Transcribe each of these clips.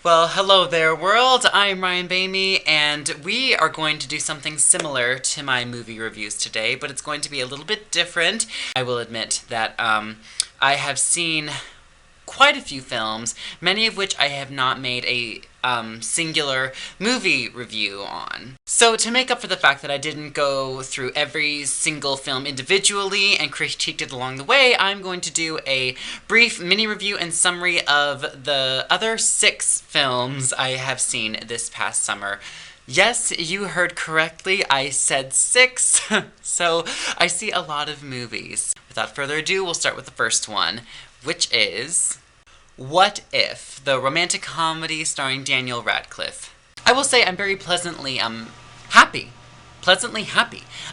Well, hello there, world. I'm Ryan Bamey, and we are going to do something similar to my movie reviews today, but it's going to be a little bit different. I will admit that I have seen quite a few films, many of which I have not made a singular movie review on. So to make up for the fact that I didn't go through every single film individually and critiqued it along the way, I'm going to do a brief mini review and summary of the other 6 films I have seen this past summer. Yes, you heard correctly, I said 6, so I see a lot of movies. Without further ado, we'll start with the first one, which is What If?, the romantic comedy starring Daniel Radcliffe. I will say I'm very pleasantly happy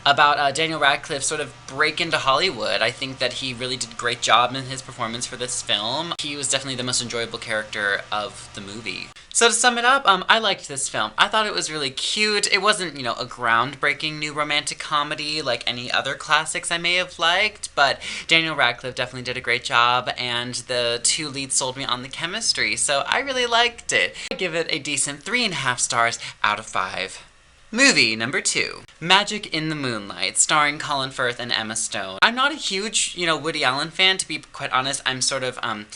about Daniel Radcliffe's sort of break into Hollywood. I think that he really did a great job in his performance for this film. He was definitely the most enjoyable character of the movie. So to sum it up, I liked this film. I thought it was really cute. It wasn't, a groundbreaking new romantic comedy like any other classics I may have liked, but Daniel Radcliffe definitely did a great job, and the 2 leads sold me on the chemistry, so I really liked it. I give it a decent 3.5 stars out of 5. Movie number 2, Magic in the Moonlight, starring Colin Firth and Emma Stone. I'm not a huge, Woody Allen fan, to be quite honest. I'm sort of, I'm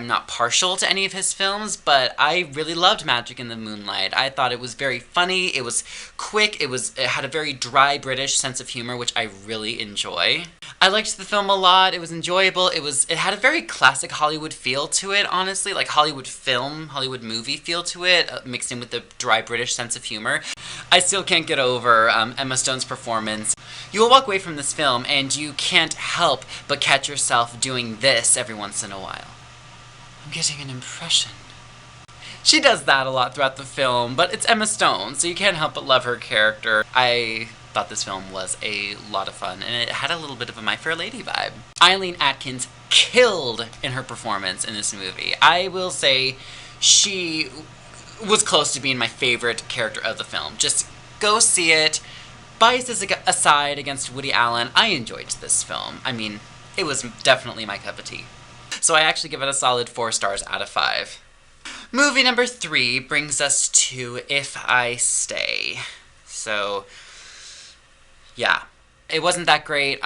not partial to any of his films, but I really loved Magic in the Moonlight. I thought it was very funny, it was quick, it had a very dry British sense of humor, which I really enjoy. I liked the film a lot, it was enjoyable, it had a very classic Hollywood feel to it, honestly, like Hollywood movie feel to it, mixed in with the dry British sense of humor. I still can't get over Emma Stone's performance. You will walk away from this film and you can't help but catch yourself doing this every once in a while. I'm getting an impression. She does that a lot throughout the film, but it's Emma Stone, so you can't help but love her character. I thought this film was a lot of fun, and it had a little bit of a My Fair Lady vibe. Eileen Atkins killed in her performance in this movie. I will say she was close to being my favorite character of the film. Just go see it. Biases aside against Woody Allen, I enjoyed this film. I mean, it was definitely my cup of tea. So I actually give it a solid 4 stars out of 5. Movie number 3 brings us to If I Stay. So, yeah. It wasn't that great.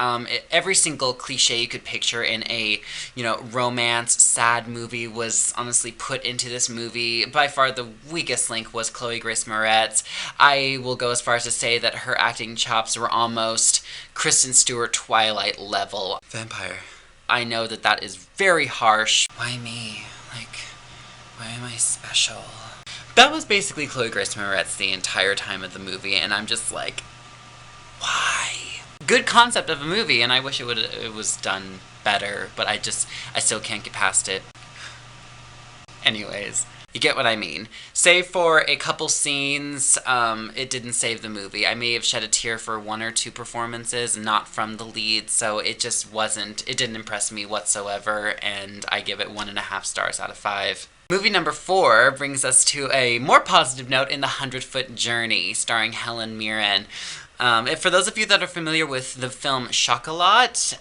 Every single cliche you could picture in a, romance, sad movie was honestly put into this movie. By far the weakest link was Chloe Grace Moretz. I will go as far as to say that her acting chops were almost Kristen Stewart Twilight level. Vampire. I know that is very harsh. Why me? Why am I special? That was basically Chloe Grace Moretz the entire time of the movie, and I'm just like, why? Good concept of a movie, and I wish it was done better, but I still can't get past it. Anyways, you get what I mean. Save for a couple scenes, it didn't save the movie. I may have shed a tear for 1 or 2 performances, not from the lead, so it didn't impress me whatsoever, and I give it 1.5 stars out of 5. Movie number 4 brings us to a more positive note in The 100-Foot Journey, starring Helen Mirren. For those of you that are familiar with the film Chocolat,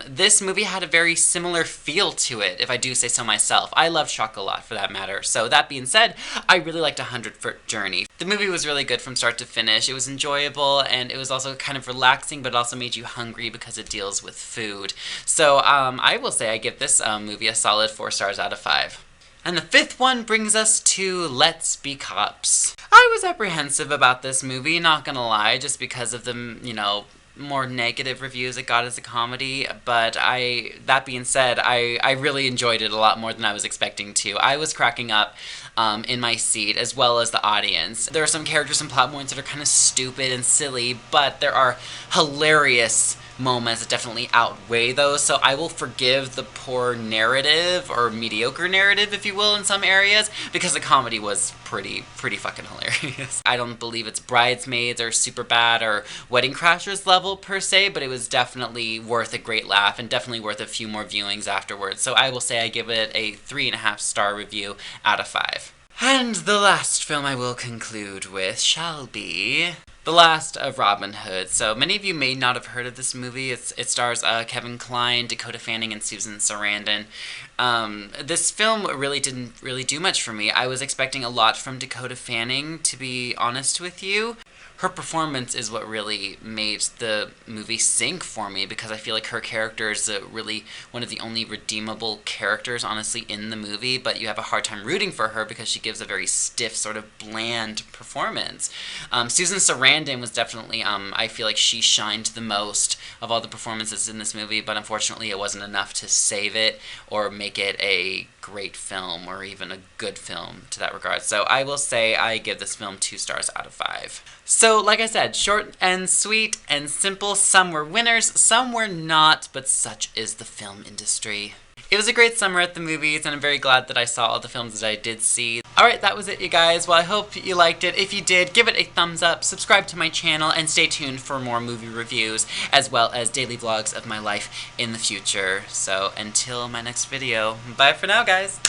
this movie had a very similar feel to it, if I do say so myself. I love Chocolat, for that matter. So that being said, I really liked 100-Foot Journey. The movie was really good from start to finish. It was enjoyable, and it was also kind of relaxing, but also made you hungry because it deals with food. So I will say I give this movie a solid 4 stars out of 5. And the 5th one brings us to Let's Be Cops. I was apprehensive about this movie, not gonna lie, just because of the, more negative reviews it got as a comedy, but that being said, I really enjoyed it a lot more than I was expecting to. I was cracking up in my seat, as well as the audience. There are some characters and plot points that are kind of stupid and silly, but there are hilarious moments that definitely outweigh those, so I will forgive the poor narrative, or mediocre narrative, if you will, in some areas, because the comedy was pretty fucking hilarious. I don't believe it's Bridesmaids or Superbad or Wedding Crashers level per se, but it was definitely worth a great laugh and definitely worth a few more viewings afterwards, so I will say I give it a 3.5 star review out of 5. And the last film I will conclude with shall be The The Last of Robin Hood. So many of you may not have heard of this movie. It stars Kevin Kline, Dakota Fanning, and Susan Sarandon. This film really didn't really do much for me. I was expecting a lot from Dakota Fanning, to be honest with you. Her performance is what really made the movie sink for me, because I feel like her character is really one of the only redeemable characters, honestly, in the movie, but you have a hard time rooting for her because she gives a very stiff, sort of bland performance. Susan Sarandon was definitely, I feel like she shined the most of all the performances in this movie, but unfortunately it wasn't enough to save it or make it a great film or even a good film to that regard. So I will say I give this film 2 stars out of 5. So, like I said, short and sweet and simple. Some were winners, some were not, but such is the film industry. It was a great summer at the movies, and I'm very glad that I saw all the films that I did see. Alright, that was it, you guys. Well, I hope you liked it. If you did, give it a thumbs up, subscribe to my channel, and stay tuned for more movie reviews, as well as daily vlogs of my life in the future. So, until my next video, bye for now, guys!